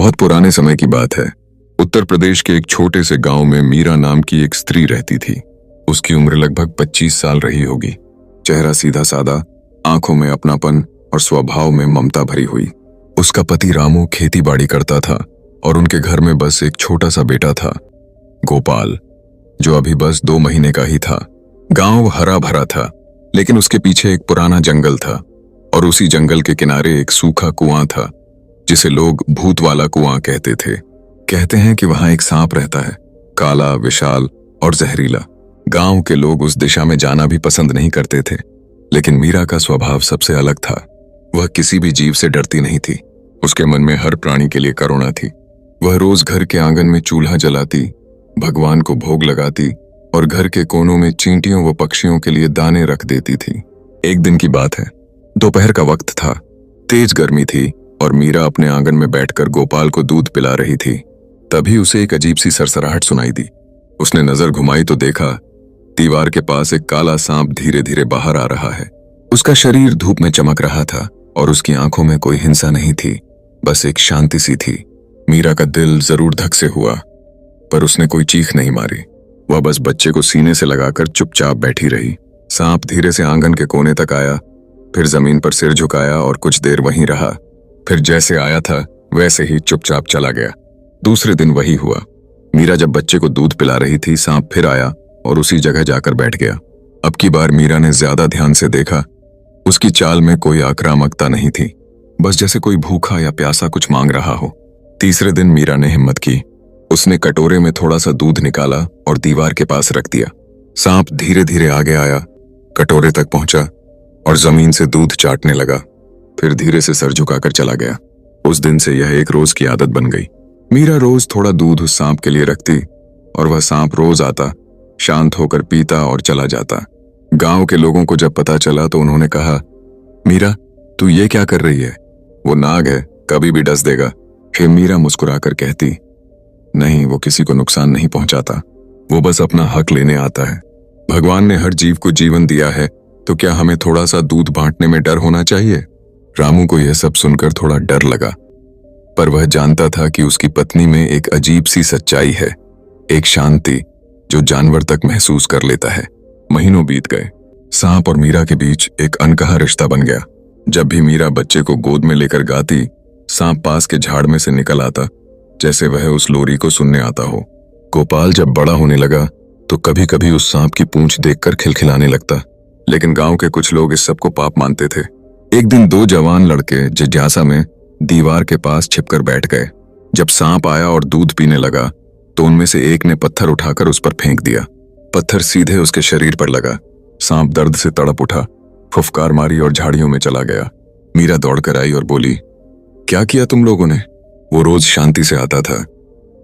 बहुत पुराने समय की बात है। उत्तर प्रदेश के एक छोटे से गांव में मीरा नाम की एक स्त्री रहती थी। उसकी उम्र लगभग 25 साल रही होगी। चेहरा सीधा सादा, आंखों में अपनापन और स्वभाव में ममता भरी हुई। उसका पति रामू खेती बाड़ी करता था और उनके घर में बस एक छोटा सा बेटा था, गोपाल, जो अभी बस 2 महीने का ही था। गांव हरा भरा था, लेकिन उसके पीछे एक पुराना जंगल था और उसी जंगल के किनारे एक सूखा कुआं था, जिसे लोग भूत वाला कुआं कहते थे। कहते हैं कि वहां एक सांप रहता है, काला, विशाल और जहरीला। गांव के लोग उस दिशा में जाना भी पसंद नहीं करते थे, लेकिन मीरा का स्वभाव सबसे अलग था। वह किसी भी जीव से डरती नहीं थी। उसके मन में हर प्राणी के लिए करुणा थी। वह रोज घर के आंगन में चूल्हा जलाती, भगवान को भोग लगाती और घर के कोनों में चींटियों व पक्षियों के लिए दाने रख देती थी। एक दिन की बात है, दोपहर का वक्त था। तेज गर्मी थी और मीरा अपने आंगन में बैठकर गोपाल को दूध पिला रही थी। तभी उसे एक अजीब सी सरसराहट सुनाई दी। उसने नजर घुमाई तो देखा, दीवार के पास एक काला सांप धीरे धीरे बाहर आ रहा है। उसका शरीर धूप में चमक रहा था और उसकी आंखों में कोई हिंसा नहीं थी, बस एक शांति सी थी। मीरा का दिल जरूर धक से हुआ, पर उसने कोई चीख नहीं मारी। वह बस बच्चे को सीने से लगाकर चुपचाप बैठी रही। सांप धीरे से आंगन के कोने तक आया, फिर जमीन पर सिर झुकाया और कुछ देर वहीं रहा। फिर जैसे आया था वैसे ही चुपचाप चला गया। दूसरे दिन वही हुआ। मीरा जब बच्चे को दूध पिला रही थी, सांप फिर आया और उसी जगह जाकर बैठ गया। अब की बार मीरा ने ज्यादा ध्यान से देखा। उसकी चाल में कोई आक्रामकता नहीं थी, बस जैसे कोई भूखा या प्यासा कुछ मांग रहा हो। तीसरे दिन मीरा ने हिम्मत की। उसने कटोरे में थोड़ा सा दूध निकाला और दीवार के पास रख दिया। सांप धीरे धीरे आगे आया, कटोरे तक पहुंचा और जमीन से दूध चाटने लगा, फिर धीरे से सर झुकाकर चला गया। उस दिन से यह एक रोज की आदत बन गई। मीरा रोज थोड़ा दूध उस सांप के लिए रखती और वह सांप रोज आता, शांत होकर पीता और चला जाता। गांव के लोगों को जब पता चला तो उन्होंने कहा, मीरा, तू ये क्या कर रही है? वो नाग है, कभी भी डस देगा। फिर मीरा मुस्कुराकर कहती, नहीं, वो किसी को नुकसान नहीं पहुंचाता, वो बस अपना हक लेने आता है। भगवान ने हर जीव को जीवन दिया है, तो क्या हमें थोड़ा सा दूध बांटने में डर होना चाहिए? रामू को यह सब सुनकर थोड़ा डर लगा, पर वह जानता था कि उसकी पत्नी में एक अजीब सी सच्चाई है, एक शांति जो जानवर तक महसूस कर लेता है। महीनों बीत गए। सांप और मीरा के बीच एक अनकहा रिश्ता बन गया। जब भी मीरा बच्चे को गोद में लेकर गाती, सांप पास के झाड़ में से निकल आता, जैसे वह उस लोरी को सुनने आता हो। गोपाल जब बड़ा होने लगा तो कभी कभी उस सांप की पूंछ देखकर खिलखिलाने लगता, लेकिन गांव के कुछ लोग इस सब को पाप मानते थे। एक दिन 2 जवान लड़के जिज्ञासा में दीवार के पास छिपकर बैठ गए। जब सांप आया और दूध पीने लगा तो उनमें से एक ने पत्थर उठाकर उस पर फेंक दिया। पत्थर सीधे उसके शरीर पर लगा। सांप दर्द से तड़प उठा, फुफकार मारी और झाड़ियों में चला गया। मीरा दौड़कर आई और बोली, क्या किया तुम लोगों ने? वो रोज शांति से आता था,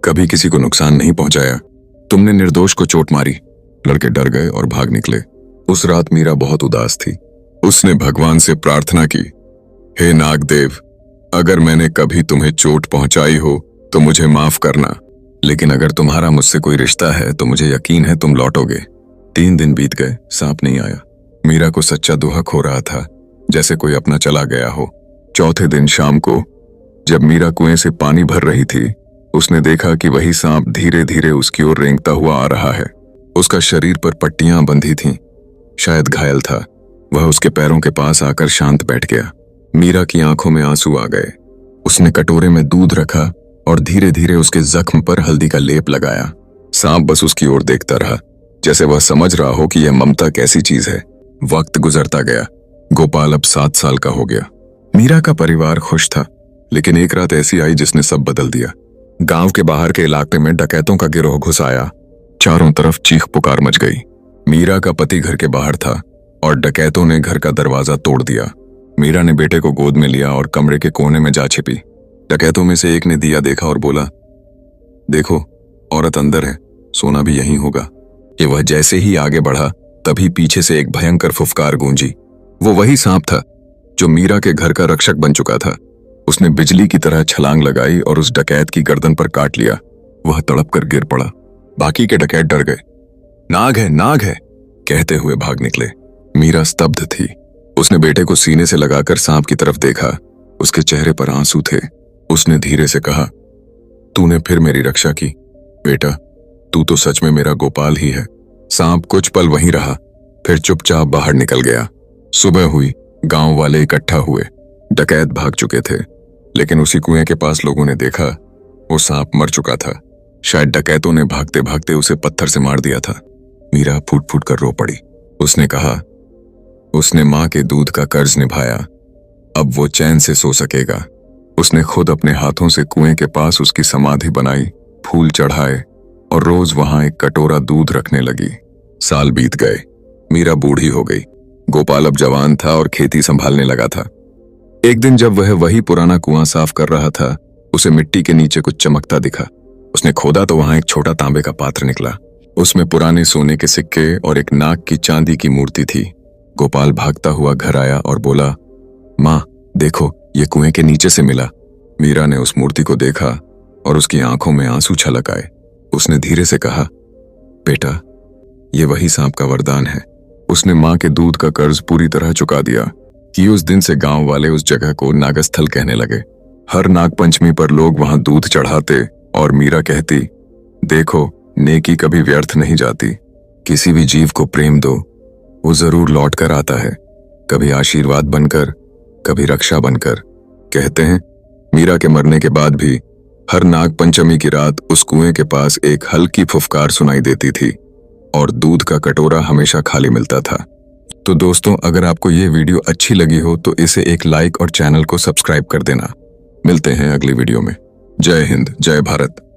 कभी किसी को नुकसान नहीं पहुंचाया, तुमने निर्दोष को चोट मारी। लड़के डर गए और भाग निकले। उस रात मीरा बहुत उदास थी। उसने भगवान से प्रार्थना की, हे नागदेव, अगर मैंने कभी तुम्हें चोट पहुंचाई हो तो मुझे माफ करना, लेकिन अगर तुम्हारा मुझसे कोई रिश्ता है तो मुझे यकीन है तुम लौटोगे। 3 दिन बीत गए, सांप नहीं आया। मीरा को सच्चा दुहक हो रहा था, जैसे कोई अपना चला गया हो। चौथे दिन शाम को जब मीरा कुएं से पानी भर रही थी, उसने देखा कि वही सांप धीरे धीरे उसकी ओर रेंगता हुआ आ रहा है। उसका शरीर पर पट्टियां बंधी थीं, शायद घायल था। वह उसके पैरों के पास आकर शांत बैठ गया। मीरा की आंखों में आंसू आ गए। उसने कटोरे में दूध रखा और धीरे धीरे उसके जख्म पर हल्दी का लेप लगाया। सांप बस उसकी ओर देखता रहा, जैसे वह समझ रहा हो कि यह ममता कैसी चीज है। वक्त गुजरता गया। गोपाल अब 7 साल का हो गया। मीरा का परिवार खुश था, लेकिन एक रात ऐसी आई जिसने सब बदल दिया। गांव के बाहर के इलाके में डकैतों का गिरोह घुस आया। चारों तरफ चीख पुकार मच गई। मीरा का पति घर के बाहर था और डकैतों ने घर का दरवाजा तोड़ दिया। मीरा ने बेटे को गोद में लिया और कमरे के कोने में जा छिपी। डकैतों में से एक ने दिया देखा और बोला, देखो, औरत अंदर है, सोना भी यहीं होगा। ये वह जैसे ही आगे बढ़ा, तभी पीछे से एक भयंकर फुफकार गूंजी। वो वही सांप था जो मीरा के घर का रक्षक बन चुका था। उसने बिजली की तरह छलांग लगाई और उस डकैत की गर्दन पर काट लिया। वह तड़प कर गिर पड़ा। बाकी के डकैत डर गए। नाग है, नाग है कहते हुए भाग निकले। मीरा स्तब्ध थी। उसने बेटे को सीने से लगाकर सांप की तरफ देखा। उसके चेहरे पर आंसू थे। उसने धीरे से कहा, तूने फिर मेरी रक्षा की। बेटा, तू तो सच में मेरा गोपाल ही है। सांप कुछ पल वहीं रहा, फिर चुपचाप बाहर निकल गया। सुबह हुई, गांव वाले इकट्ठा हुए। डकैत भाग चुके थे, लेकिन उसी कुएं के पास लोगों ने देखा वो सांप मर चुका था। शायद डकैतों ने भागते भागते उसे पत्थर से मार दिया था। मीरा फूट फूट कर रो पड़ी। उसने कहा, उसने मां के दूध का कर्ज निभाया, अब वो चैन से सो सकेगा। उसने खुद अपने हाथों से कुएं के पास उसकी समाधि बनाई, फूल चढ़ाए और रोज वहां एक कटोरा दूध रखने लगी। साल बीत गए, मीरा बूढ़ी हो गई। गोपाल अब जवान था और खेती संभालने लगा था। एक दिन जब वह वही पुराना कुआं साफ कर रहा था, उसे मिट्टी के नीचे कुछ चमकता दिखा। उसने खोदा तो वहां एक छोटा तांबे का पात्र निकला। उसमें पुराने सोने के सिक्के और एक नाग की चांदी की मूर्ति थी। गोपाल भागता हुआ घर आया और बोला, मां देखो, ये कुएं के नीचे से मिला। मीरा ने उस मूर्ति को देखा और उसकी आंखों में आंसू छलक आए। उसने धीरे से कहा, बेटा, ये वही सांप का वरदान है। उसने मां के दूध का कर्ज पूरी तरह चुका दिया। कि उस दिन से गांव वाले उस जगह को नागस्थल कहने लगे। हर नाग पंचमी पर लोग वहां दूध चढ़ाते और मीरा कहती, देखो, नेकी कभी व्यर्थ नहीं जाती। किसी भी जीव को प्रेम दो, वो जरूर लौट कर आता है, कभी आशीर्वाद बनकर, कभी रक्षा बनकर। कहते हैं मीरा के मरने के बाद भी हर नाग पंचमी की रात उस कुएं के पास एक हल्की फुफकार सुनाई देती थी और दूध का कटोरा हमेशा खाली मिलता था। तो दोस्तों, अगर आपको ये वीडियो अच्छी लगी हो तो इसे एक लाइक और चैनल को सब्सक्राइब कर देना। मिलते हैं अगली वीडियो में। जय हिंद, जय भारत।